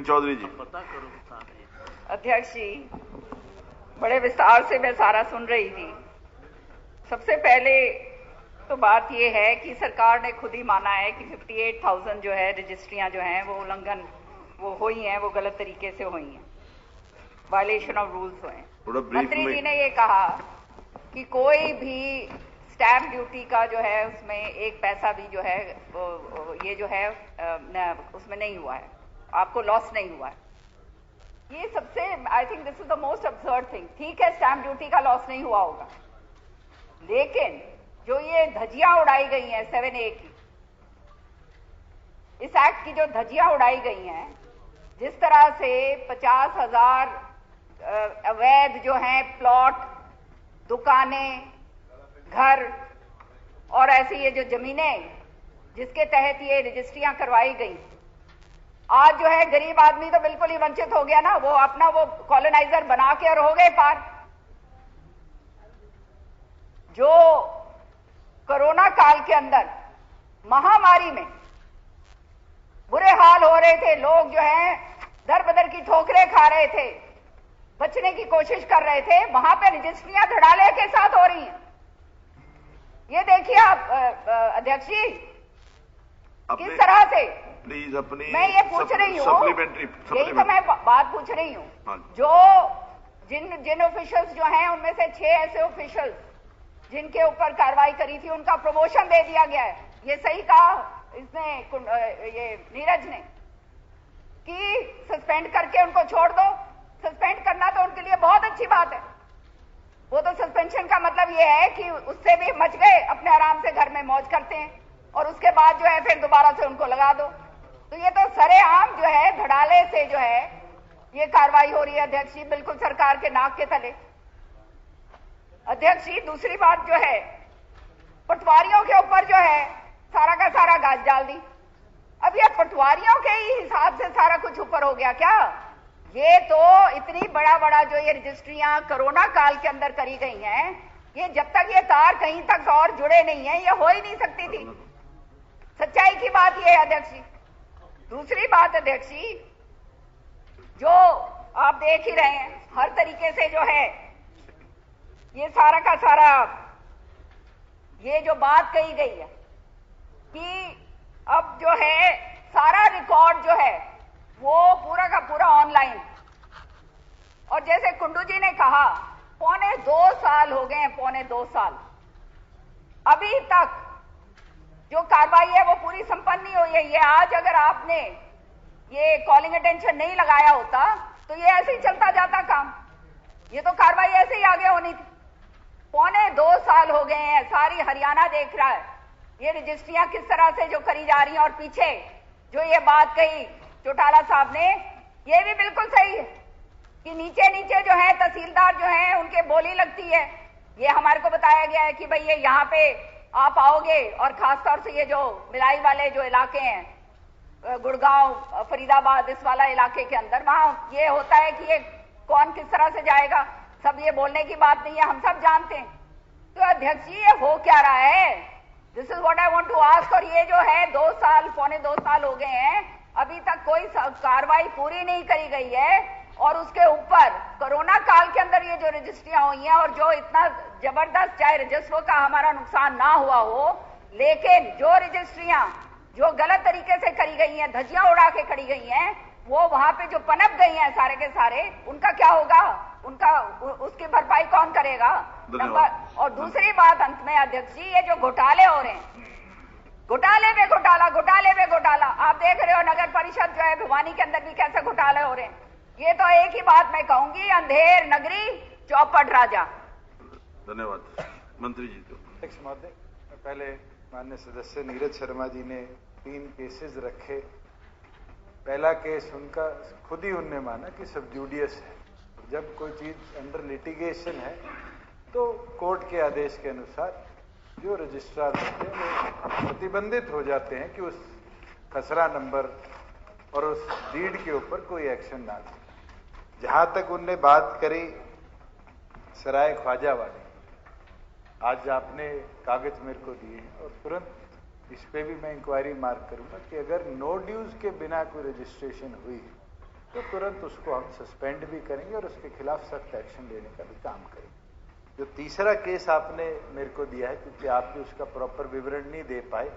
चौधरी जी। अध्यक्ष जी, बड़े विस्तार से मैं सारा सुन रही थी। सबसे पहले तो बात यह है कि सरकार ने खुद ही माना है कि 58,000 जो है रजिस्ट्रियां जो हैं वो उल्लंघन वो हुई हैं, वो गलत तरीके से हुई हैं, वायलेशन ऑफ रूल्स हुए हैं। मंत्री जी ने ये कहा कि कोई भी स्टैंप ड्यूटी का जो है उसमें एक पैसा भी जो है ये जो है उसमें नहीं हुआ है, आपको लॉस नहीं हुआ है। ये सबसे I think this is the most absurd thing. ठीक है, स्टैंप ड्यूटी का लॉस नहीं हुआ होगा, लेकिन जो ये धज्जियां उड़ाई गई हैं 7A की, इस एक्ट की जो धज्जियां उड़ाई गई हैं, जिस तरह से 50,000 अवैध जो हैं प्लॉट, दुकानें, घर और ऐसी ये जो जमीनें जिसके तहत ये रजिस्ट्रियां करवाई गई, आज जो है गरीब आदमी तो बिल्कुल ही वंचित हो गया ना। वो अपना वो कॉलोनाइजर बना के और हो गए पार। जो कोरोना काल के अंदर महामारी में बुरे हाल हो रहे थे, लोग जो है दर बदर की ठोकरें खा रहे थे, बचने की कोशिश कर रहे थे, वहां पे रजिस्ट्रियां धड़ाले के साथ हो रही हैं। ये देखिए आप अध्यक्ष जी, किस तरह से प्लीज अपनी मैं ये पूछ रही हूँ, यही तो मैं बात पूछ रही हूँ। जो जिन ऑफिशियल्स जो हैं उनमें से 6 ऐसे ऑफिशियल्स जिनके ऊपर कार्रवाई करी थी, उनका प्रमोशन दे दिया गया है। ये सही कहा इसने, ये नीरज ने, कि सस्पेंड करके उनको छोड़ दो। सस्पेंड करना तो उनके लिए बहुत अच्छी बात है। वो तो सस्पेंशन का मतलब ये है कि उससे भी मच गए, अपने आराम से घर में मौज करते हैं और उसके बाद जो है फिर दोबारा से उनको लगा दो। तो ये तो सरेआम जो है धड़ाले से जो है ये कार्रवाई हो रही है अध्यक्ष जी, बिल्कुल सरकार के नाक के तले। अध्यक्ष जी, दूसरी बात जो है, पटवारियों के ऊपर जो है सारा का सारा गाज डाल दी। अब ये पटवारियों के ही हिसाब से सारा कुछ ऊपर हो गया क्या? ये तो इतनी बड़ा जो ये रजिस्ट्रियां कोरोना काल के अंदर करी गई हैं, ये जब तक ये तार कहीं तक और जुड़े नहीं है, ये हो ही नहीं सकती थी। सच्चाई की बात ये है अध्यक्ष जी। दूसरी बात अध्यक्ष जी, जो आप देख ही रहे हैं, हर तरीके से जो है ये सारा का सारा ये जो बात कही गई है कि अब जो है सारा रिकॉर्ड जो है वो पूरा का पूरा ऑनलाइन, और जैसे कुंडू जी ने कहा 2.25 साल हो गए हैं, 2.25 साल, अभी तक जो कार्रवाई है वो पूरी संपन्न नहीं हुई है। ये आज अगर आपने ये कॉलिंग अटेंशन नहीं लगाया होता तो ये ऐसे ही चलता जाता काम, ये तो कार्रवाई ऐसे ही आगे होनी थी। 2.25 साल हो गए हैं, सारी हरियाणा देख रहा है ये रजिस्ट्रियां किस तरह से जो करी जा रही हैं। और पीछे जो ये बात कही चौटाला साहब ने, ये भी बिल्कुल सही है कि नीचे नीचे जो है तहसीलदार जो है उनके बोली लगती है। ये हमारे को बताया गया है कि भाई ये यहाँ पे आप आओगे, और खासतौर से ये जो मिलाई वाले जो इलाके हैं, गुड़गांव, फरीदाबाद, इस वाला इलाके के अंदर, वहां ये होता है कि ये कौन किस तरह से जाएगा, सब ये बोलने की बात नहीं है, हम सब जानते हैं। तो अध्यक्ष जी, ये हो क्या रहा है? This is what I want to ask. और ये जो है 2 साल, 2.25 साल हो गए हैं, अभी तक कोई कार्रवाई पूरी नहीं करी गई है। और उसके ऊपर कोरोना काल के अंदर ये जो रजिस्ट्रियां हुई हैं, और जो इतना जबरदस्त, चाहे राजस्व का हमारा नुकसान ना हुआ हो, लेकिन जो रजिस्ट्रियां जो गलत तरीके से करी गई हैं, धज्जियां उड़ा के करी गई हैं, वो वहां पे जो पनप गई हैं सारे के सारे, उनका क्या होगा? उनका उसकी भरपाई कौन करेगा? नंबर। और दूसरी बात अंत में अध्यक्ष जी, ये जो घोटाले हो रहे हैं, घोटाले में घोटाला, घोटाले में घोटाला, आप देख रहे हो नगर परिषद जो है भिवानी के अंदर भी कैसे घोटाले हो रहे हैं। ये तो एक ही बात मैं कहूंगी, अंधेर नगरी चौपट राजा। धन्यवाद मंत्री जी। अध्यक्ष महोदय, पहले माननीय सदस्य नीरज शर्मा जी ने 3 केसेस रखे। पहला केस उनका खुद ही उनने माना कि सबजूडियस है। जब कोई चीज अंडर लिटिगेशन है तो कोर्ट के आदेश के अनुसार जो रजिस्ट्रार होते हैं वो प्रतिबंधित हो जाते हैं कि उस खसरा नंबर और उस डीड के ऊपर कोई एक्शन ना ले। जहां तक उनने बात करी सराय ख्वाजा वाली, आज आपने कागज मेरे को दिए और तुरंत इस पे भी मैं इंक्वायरी मार्क करूंगा कि अगर नो ड्यूज के बिना कोई रजिस्ट्रेशन हुई तो तुरंत उसको हम सस्पेंड भी करेंगे और उसके खिलाफ सख्त एक्शन लेने का भी काम करेंगे। जो तीसरा केस आपने मेरे को दिया है, क्योंकि आप भी उसका प्रॉपर विवरण नहीं दे पाए,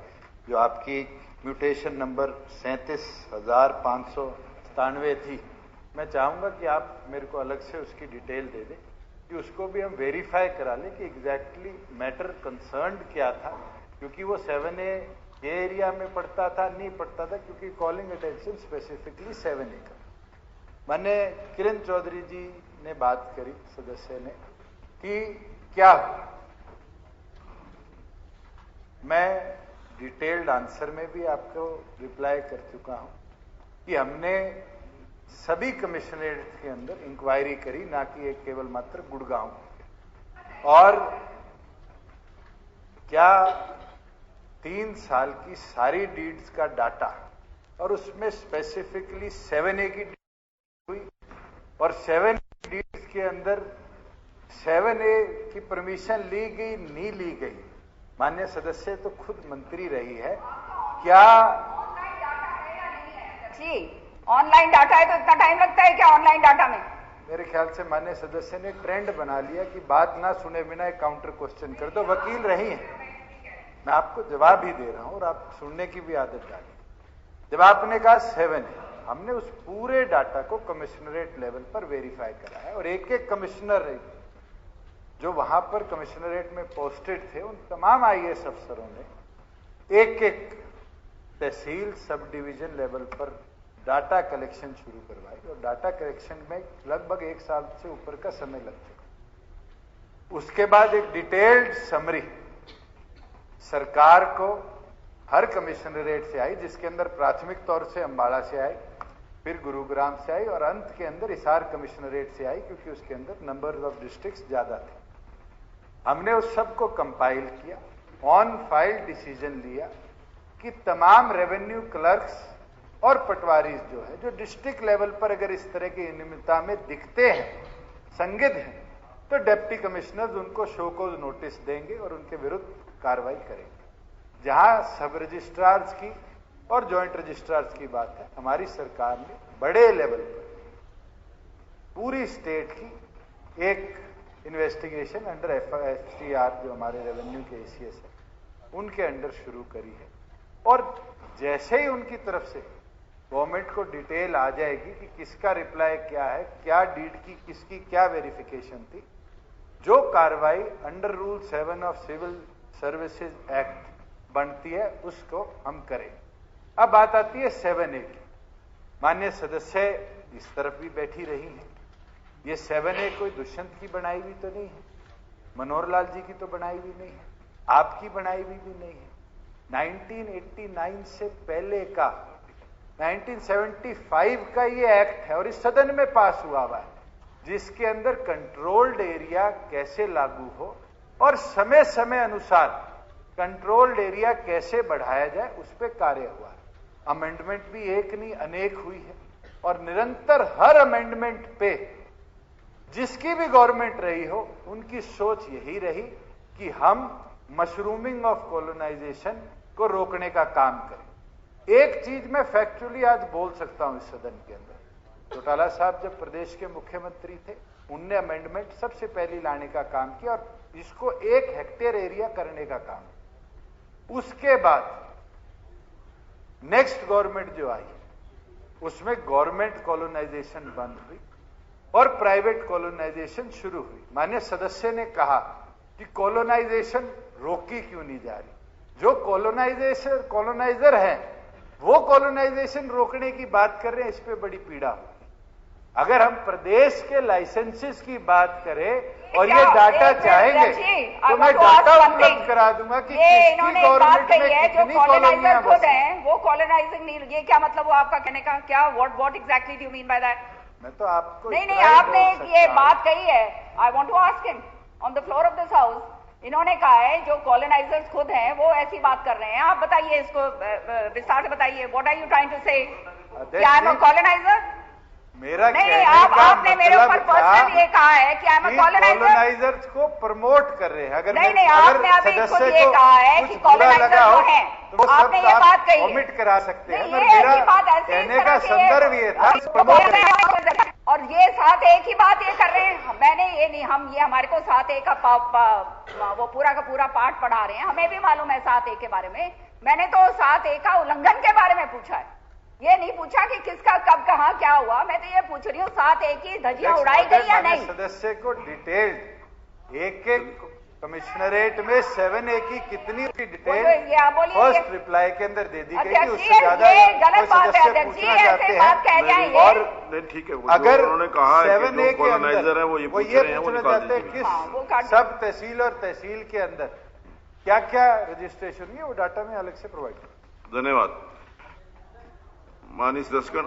जो आपकी म्यूटेशन नंबर 37,597 थी, मैं चाहूंगा कि आप मेरे को अलग से उसकी डिटेल दे दें कि उसको भी हम वेरीफाई करा लें कि एग्जैक्टली मैटर कंसर्न्ड क्या था, क्योंकि वो 7A ये एरिया में पड़ता था नहीं पड़ता था, क्योंकि कॉलिंग अटेंशन स्पेसिफिकली 7A का। मैंने किरण चौधरी जी ने बात करी सदस्य ने कि क्या मैं डिटेल्ड आंसर में भी आपको रिप्लाई कर चुका हूं कि हमने सभी कमिश्नरेट के अंदर इंक्वायरी करी, ना कि एक केवल मात्र गुड़गांव। और क्या 3 साल की सारी डीड्स का डाटा और उसमें स्पेसिफिकली 7A की हुई और 7A डीड्स के अंदर 7A की परमिशन ली गई नहीं ली गई, माननीय सदस्य तो खुद मंत्री रही है, क्या जी ऑनलाइन डाटा है तो इतना टाइम लगता है क्या ऑनलाइन डाटा में? मेरे ख्याल से माननीय सदस्य ने ट्रेंड बना लिया कि बात ना सुने बिना एक काउंटर क्वेश्चन कर दो। वकील रही हैं, मैं आपको जवाब ही दे रहा हूं और आप सुनने की भी आदत डाली। जब आपने कहा 7A, हमने उस पूरे डाटा को कमिश्नरेट लेवल पर वेरीफाई करा है और एक एक कमिश्नर जो वहां पर कमिश्नरेट में पोस्टेड थे, उन तमाम IAS अफसरों ने एक एक तहसील सब डिवीजन लेवल पर डाटा कलेक्शन शुरू करवाई और डाटा कलेक्शन में लगभग 1 साल से ऊपर का समय लग चुका। उसके बाद एक डिटेल्ड समरी सरकार को हर कमिश्नरेट से आई, जिसके अंदर प्राथमिक तौर से अंबाला से आई, फिर गुरुग्राम से आई और अंत के अंदर हिसार कमिश्नरेट से आई, क्योंकि उसके अंदर नंबर ऑफ डिस्ट्रिक्ट्स ज्यादा थे। हमने उस सब को कंपाइल किया, ऑन फाइल डिसीजन लिया कि तमाम रेवेन्यू क्लर्क्स और पटवारीज जो है, जो डिस्ट्रिक्ट लेवल पर अगर इस तरह की अनियमितता में दिखते हैं, संदिग्ध हैं, तो डिप्टी कमिश्नर्स उनको शो कॉज नोटिस देंगे और उनके विरुद्ध कार्रवाई करेंगे। जहां सब रजिस्ट्रार्स की और जॉइंट रजिस्ट्रार्स की बात है, हमारी सरकार ने बड़े लेवल पर पूरी स्टेट की एक इन्वेस्टिगेशन अंडर FIR जो हमारे रेवेन्यू के ACS है, उनके अंडर शुरू करी है। और जैसे ही उनकी तरफ से गवर्नमेंट को डिटेल आ जाएगी कि किसका रिप्लाई क्या है, क्या डीड की किसकी क्या वेरिफिकेशन थी, जो कार्रवाई under rule 7 of civil services act बनती है, उसको हम करें। अब बात आती है 7A की। माननीय सदस्य इस तरफ भी बैठी रही हैं, ये 7A कोई दुष्यंत की बनाई हुई तो नहीं है, मनोहर लाल जी की तो बनाई हुई नहीं है, आपकी बनाई हुई भी नहीं है। 1989 से पहले का 1975 का ये एक्ट है और इस सदन में पास हुआ है, जिसके अंदर कंट्रोल्ड एरिया कैसे लागू हो और समय समय अनुसार कंट्रोल्ड एरिया कैसे बढ़ाया जाए, उस पर कार्य हुआ है। अमेंडमेंट भी एक नहीं अनेक हुई है और निरंतर हर अमेंडमेंट पे जिसकी भी गवर्नमेंट रही हो, उनकी सोच यही रही कि हम मशरूमिंग ऑफ कॉलोनाइजेशन को रोकने का काम करें। एक चीज मैं फैक्चुअली आज बोल सकता हूं इस सदन के अंदर, चौटाला साहब जब प्रदेश के मुख्यमंत्री थे, उनने अमेंडमेंट सबसे पहले लाने का काम किया और इसको 1 हेक्टेयर एरिया करने का काम। उसके बाद नेक्स्ट गवर्नमेंट जो आई, उसमें गवर्नमेंट कॉलोनाइजेशन बंद हुई और प्राइवेट कॉलोनाइजेशन शुरू हुई। माननीय सदस्य ने कहा कि कॉलोनाइजेशन रोकी क्यों नहीं जा रही। जो कॉलोनाइजर है वो कॉलोनाइजेशन रोकने की बात कर रहे हैं, इस पे बड़ी पीड़ा होगी। अगर हम प्रदेश के लाइसेंसेस की बात करें और ये डाटा चाहेंगे तो मैं डाटा उपलब्ध करा दूंगा कि किसकी गवर्नमेंट में कितनी कॉलोनियां बसी हैं। वो कॉलोनाइजिंग नहीं, ये क्या मतलब हुआ आपका कहने का? क्या what exactly do you mean by that? मैं तो आपको नहीं, आपने ये बात कही है। I want to ask him on the floor of this house. इन्होंने कहा है जो कॉलोनाइजर्स खुद हैं वो ऐसी बात कर रहे हैं। आप बताइए, इसको विस्तार से बताइए। What are you trying to say? क्या आई एम अ कॉलोनाइजर? मेरा नहीं, कहने का आपने मेरे ऊपर मतलब पर्सनल ये कहा है कि I'm a colonizer। कॉलोनाइजर्स को प्रमोट कर रहे हैं। अगर नहीं, अगर आपने अभी खुद सदस्य ये को कहा है कुछ कि बुरा कॉलोनाइजर लगा हो जो है, तो वो आपने शब्द ये आप बात कही है। omit करा सकते हैं। नहीं, पर ये मेरा ऐसी बात ऐसे कहने इस का तरह की संदर्भ ये था प्रमोट करें। और ये साथ एक ही बात ये कर रहे हैं। मैंने ये नहीं, हम ये हमारे को साथ एक का वो पूरा का पूरा पाठ पढ़ा रहे हैं, हमें भी मालूम है साथ एक के बारे में। मैंने तो साथ एक का उल्लंघन के बारे में पूछा है, ये नहीं पूछा कि किसका कब कहाँ क्या हुआ। मैं तो ये पूछ रही हूँ साथ एक की धज्जियां उड़ाई गई या नहीं। सदस्य को डिटेल्ड एक एक कमिश्नरेट में 7A की कितनी डिटेल फर्स्ट रिप्लाई के अंदर दे दी गई थी। उससे ज्यादा गलत बात है अध्यक्ष जी, ऐसे बात कह जाए ये। और ठीक है, अगर उन्होंने कहा 7A के अंदर है वो ये पूछना चाहते हैं किस सब तहसील और तहसील के अंदर क्या क्या रजिस्ट्रेशन हुई, वो डाटा में अलग से प्रोवाइड। धन्यवाद माननीय सदस्यगण।